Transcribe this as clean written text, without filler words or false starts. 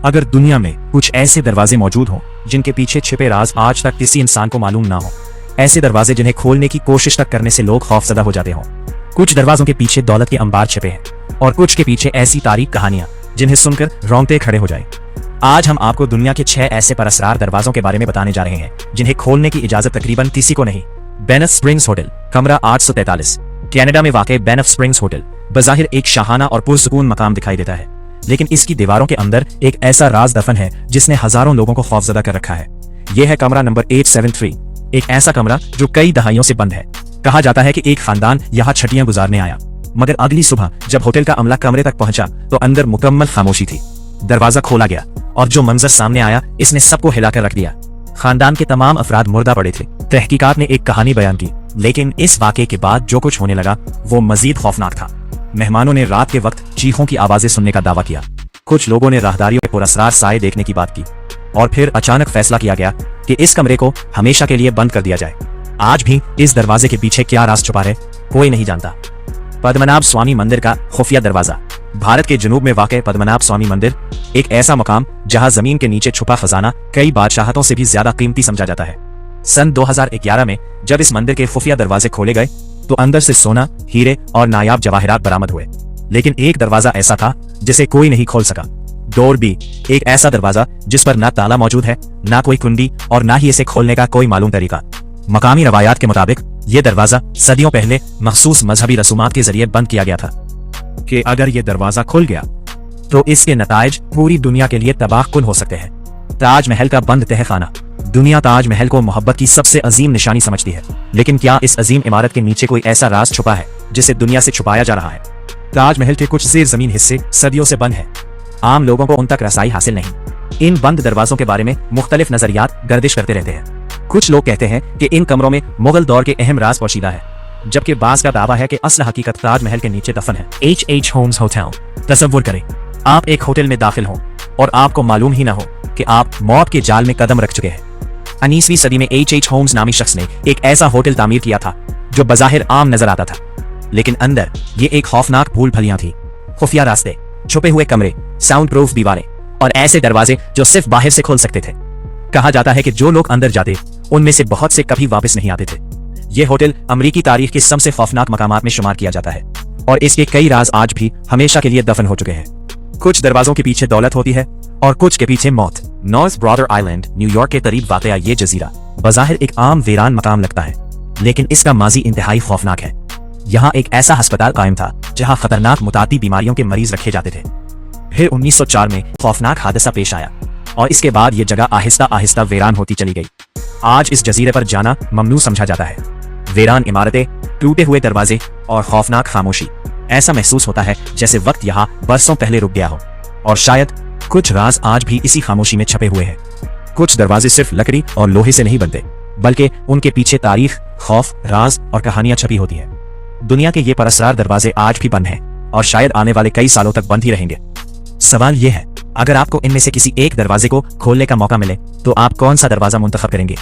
अगर दुनिया में कुछ ऐसे दरवाजे मौजूद हों जिनके पीछे छिपे राज आज तक किसी इंसान को मालूम ना हो, ऐसे दरवाजे जिन्हें खोलने की कोशिश तक करने से लोग खौफजदा हो जाते हों। कुछ दरवाजों के पीछे दौलत के अंबार छिपे हैं और कुछ के पीछे ऐसी तारीख कहानियां जिन्हें सुनकर रोंगटे खड़े हो जाए। आज हम आपको दुनिया के 6 ऐसे परअसरार दरवाजों के बारे में बताने जा रहे हैं जिन्हें खोलने की इजाजत तकरीबन किसी को नहीं। बेनफ स्प्रिंग्स होटल, कमरा 843, कनाडा में वाक़ बेनफ स्प्रिंग्स होटल बज़ाहिर एक शाहाना और पुरसुकून मकाम दिखाई देता है, लेकिन इसकी दीवारों के अंदर एक ऐसा राज दफन है जिसने हजारों लोगों को खौफजदा कर रखा है। यह है कमरा नंबर 873, एक ऐसा कमरा जो कई दहाइयों से बंद है। कहा जाता है कि एक खानदान यहाँ छठियां गुजारने आया, मगर अगली सुबह जब होटल का अमला कमरे तक पहुंचा तो अंदर मुकम्मल खामोशी थी। दरवाजा खोला गया और जो मंजर सामने आया इसने सबको हिलाकर रख दिया। खानदान के तमाम अफराद मुर्दा पड़े थे। तहकीकात ने एक कहानी बयान की, लेकिन इस वाक़े के बाद जो कुछ होने लगा वो मजीद खौफनाक था। मेहमानों ने रात के वक्त चीखों की आवाजें सुनने का दावा किया। कुछ लोगों ने राहदारियों के पुरअसरार साए देखने की बात की और फिर अचानक फैसला किया गया कि इस कमरे को हमेशा के लिए बंद कर दिया जाए। आज भी इस दरवाजे के पीछे क्या राज छुपा है कोई नहीं जानता। पद्मनाभ स्वामी मंदिर का खुफिया दरवाजा। भारत के जनूब में वाक़ पद्मनाभ स्वामी मंदिर एक ऐसा मकाम जहां जमीन के नीचे छुपा खजाना कई बादशाहतों से भी ज्यादा कीमती समझा जाता है। सन 2011 में जब इस मंदिर के खुफिया दरवाजे खोले गए तो अंदर से सोना, हीरे और नायाब जवाहरात बरामद हुए, लेकिन एक दरवाजा ऐसा था जिसे कोई नहीं खोल सका। डोर बी, एक ऐसा दरवाजा जिस पर ना ताला मौजूद है, ना कोई कुंडी और ना ही इसे खोलने का कोई मालूम तरीका। मकामी रवायात के मुताबिक ये दरवाजा सदियों पहले मखसूस मजहबी रसूमात के जरिए बंद किया गया था कि अगर ये दरवाजा खुल गया तो इसके नताइज पूरी दुनिया के लिए तबाहकुन हो सकते हैं। ताजमहल का बंद तहखाना। दुनिया ताजमहल को मोहब्बत की सबसे अजीम निशानी समझती है, लेकिन क्या इस अजीम इमारत के नीचे कोई ऐसा राज छुपा है जिसे दुनिया से छुपाया जा रहा है? ताजमहल के कुछ ज़ेर जमीन हिस्से सदियों से बंद हैं। आम लोगों को उन तक रसाई हासिल नहीं। इन बंद दरवाजों के बारे में मुख्तलिफ नजरियात गर्दिश करते रहते हैं। कुछ लोग कहते हैं कि इन कमरों में मुगल दौर के अहम राज पोशीदा है, जबकि बाज़ का दावा है कि असल हकीकत ताजमहल के नीचे दफन है। H.H. Holmes hotel. तसव्वुर करें आप एक होटल में दाखिल हों और आपको मालूम ही ना हो कि आप मौत के जाल में कदम रख चुके हैं। 19वीं सदी में H.H. होम्स नामी शख्स ने एक ऐसा होटल तामीर किया था जो बज़ाहिर आम नजर आता था, लेकिन अंदर ये एक खौफनाक भूल भलियां थी। खुफिया रास्ते, छुपे हुए कमरे, साउंड प्रूफ दीवारें और ऐसे दरवाजे जो सिर्फ बाहर से खोल सकते थे। कहा जाता है कि जो लोग अंदर जाते उनमें से बहुत से कभी वापस नहीं आते थे। यह होटल अमरीकी तारीख के सबसे खौफनाक मकामात में शुमार किया जाता है और इसके कई राज आज भी हमेशा के लिए दफन हो चुके हैं। कुछ दरवाजों के पीछे दौलत होती है और कुछ के पीछे मौत। नॉर्थ ब्रॉडर आइलैंड, न्यूयॉर्क के करीब वाक़या ये जजीरा बज़ाहिर एक आम वीरान मकाम लगता है, लेकिन इसका माजी इंतहाई खौफनाक है। यहाँ एक ऐसा अस्पताल कायम था जहाँ खतरनाक मुतादी बीमारियों के मरीज रखे जाते थे। फिर 1904 में खौफनाक हादसा पेश आया और इसके बाद ये जगह आहिस्ता आहिस्ता वीरान होती चली गई। आज इस जजीरे पर जाना ममनू समझा जाता है। वीरान इमारतें, टूटे हुए दरवाजे और खौफनाक खामोशी। ऐसा महसूस होता है जैसे वक्त यहाँ बरसों पहले रुक गया हो और शायद कुछ राज आज भी इसी खामोशी में छपे हुए हैं। कुछ दरवाजे सिर्फ लकड़ी और लोहे से नहीं बनते, बल्कि उनके पीछे तारीख, खौफ, राज और कहानियां छपी होती हैं। दुनिया के ये परअसरार दरवाजे आज भी बंद हैं और शायद आने वाले कई सालों तक बंद ही रहेंगे। सवाल ये है, अगर आपको इनमें से किसी एक दरवाजे को खोलने का मौका मिले तो आप कौन सा दरवाजा मुंतखब करेंगे?